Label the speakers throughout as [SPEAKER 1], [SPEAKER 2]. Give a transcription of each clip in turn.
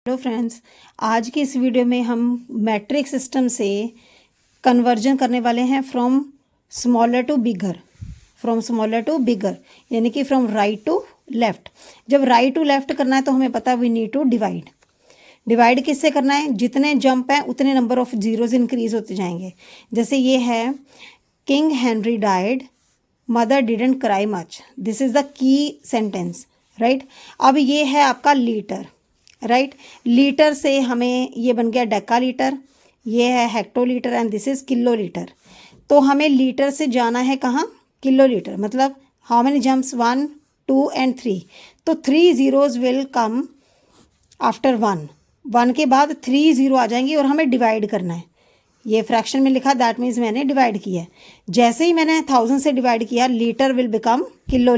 [SPEAKER 1] Hello friends, आज की इस वीडियो में हम मैट्रिक सिस्टम से कन्वर्जन करने वाले हैं फ्रॉम स्मॉलर टू बिगर, यानी कि फ्रॉम राइट टू लेफ़्ट। जब राइट टू लेफ़्ट करना है तो हमें पता है वी नीड टू डिवाइड किससे करना है, जितने जंप हैं उतने नंबर ऑफ जीरोज इंक्रीज होते जाएंगे। जैसे ये है king Henry died, mother didn't cry much, this is the key sentence, right. अब ये है आपका लीटर, राइट। लीटर से हमें ये बन गया डेका लीटर, ये है hectolitre and this is kilo litre. तो हमें लीटर से जाना है कहाँ, किलो लीटर। मतलब हाउ मेनी जम्प्स, 1 2 एंड 3। तो 3 जीरोज विल कम आफ्टर 1 के बाद 3 जीरो आ जाएंगी और हमें डिवाइड करना है। ये फ्रैक्शन में लिखा, दैट मीन्स मैंने डिवाइड किया है। जैसे ही मैंने 1000 से डिवाइड किया, litre will become kilo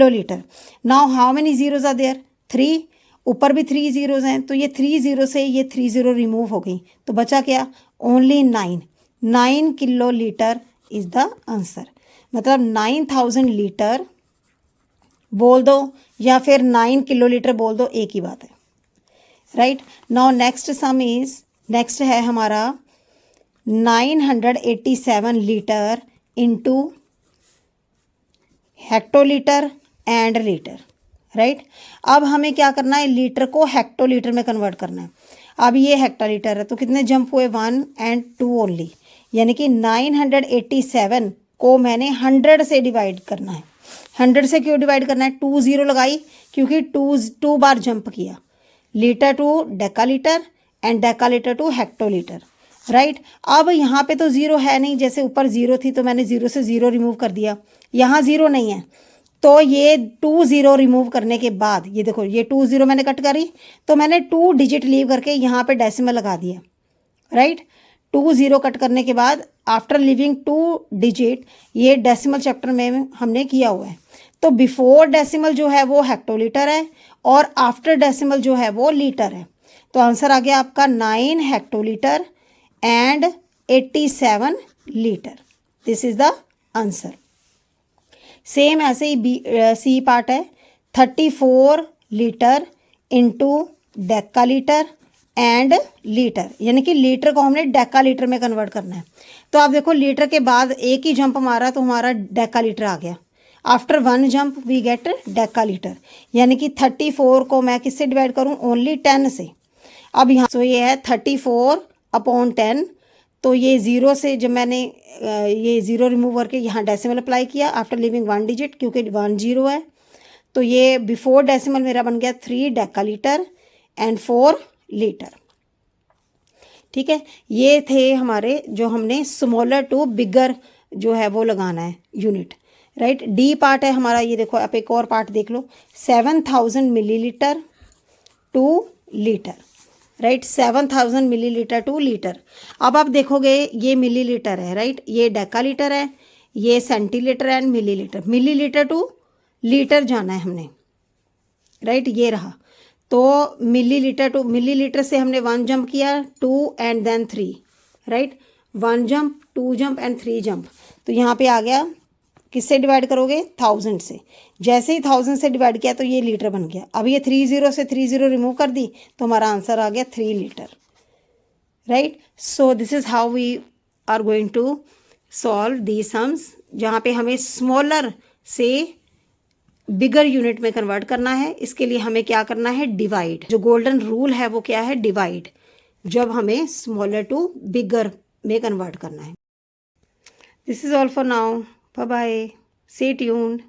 [SPEAKER 1] litre. Now how many zeros are there, 3। ऊपर भी 3 जीरोज हैं, तो ये 3 जीरो से ये 3 जीरो रिमूव हो गई, तो बचा क्या, only 9 kilo litre is the answer. मतलब 9000 लीटर बोल दो या फिर 9 किलो लीटर बोल दो, एक ही बात है, राइट। नाउ नेक्स्ट है हमारा 987 litre into hectolitre and litre, right. अब हमें क्या करना है, लीटर को हेक्टोलीटर में कन्वर्ट करना है। अब ये हेक्टोलीटर है, तो कितने जंप हुए, 1 और 2 ओनली, यानी कि 987 को मैंने 100 से डिवाइड करना है। 100 से क्यों डिवाइड करना है, 2 जीरो लगाई क्योंकि 2 बार जंप किया, litre to deca litre and deca litre to hectolitre, right. अब यहाँ पे तो ज़ीरो है नहीं, जैसे ऊपर ज़ीरो थी तो मैंने ज़ीरो से ज़ीरो रिमूव कर दिया, यहाँ ज़ीरो नहीं है, तो ये 2 जीरो रिमूव करने के बाद ये देखो, ये 2 जीरो मैंने कट करी, तो मैंने 2 डिजिट लीव करके यहाँ पे डेसिमल लगा दिया, राइट। 2 जीरो कट करने के बाद आफ्टर लिविंग 2 डिजिट, ये डेसिमल चैप्टर में हमने किया हुआ है। तो बिफोर डेसिमल जो है वो हेक्टोलीटर है और आफ्टर डेसिमल जो है वो लीटर है। तो आंसर आ गया आपका 9 hectolitre and 87 litre, this is the answer. Same ऐसे ही सी पार्ट है, 34 litre into deca litre and litre, यानी कि लीटर को हमने डेका लीटर में कन्वर्ट करना है। तो आप देखो, लीटर के बाद एक ही जंप मारा तो हमारा डेका लीटर आ गया। After 1 jump we get deca litre, यानी कि 34 को मैं किससे डिवाइड करूं, ओनली 10 से। अब यहाँ तो ये है 34/10, तो ये ज़ीरो से जब मैंने ये ज़ीरो रिमूव करके यहाँ डेसिमल अप्लाई किया आफ्टर लिविंग 1 डिजिट, क्योंकि 1 जीरो है, तो ये बिफोर डेसिमल मेरा बन गया 3 डेका लीटर एंड 4 लीटर, ठीक है। ये थे हमारे जो हमने स्मॉलर टू बिगर जो है वो लगाना है यूनिट, राइट। डी पार्ट है हमारा, ये देखो आप एक और पार्ट देख लो, 7000 millilitre two litre, right. 7000 millilitre two litre. अब आप देखोगे ये मिलीलीटर है, राइट, ये डेका लीटर है, ये centilitre and millilitre two litre जाना है हमने, राइट, ये रहा। तो मिलीलीटर से हमने 1 जंप किया, 2 and then 3, right. 1 jump, 2 jump and 3 jump, तो यहाँ पे आ गया, किससे डिवाइड करोगे, 1000 से। जैसे ही 1000 से डिवाइड किया तो ये लीटर बन गया। अब ये 3 जीरो से 3 जीरो रिमूव कर दी तो हमारा आंसर आ गया 3 litre, right. So this is how we are going to solve the sums, जहाँ पे हमें स्मॉलर से बिगर यूनिट में कन्वर्ट करना है। इसके लिए हमें क्या करना है, डिवाइड। जो गोल्डन रूल है वो क्या है, डिवाइड, जब हमें स्मॉलर टू बिगर में कन्वर्ट करना है। This is all for now, bye bye, stay tuned.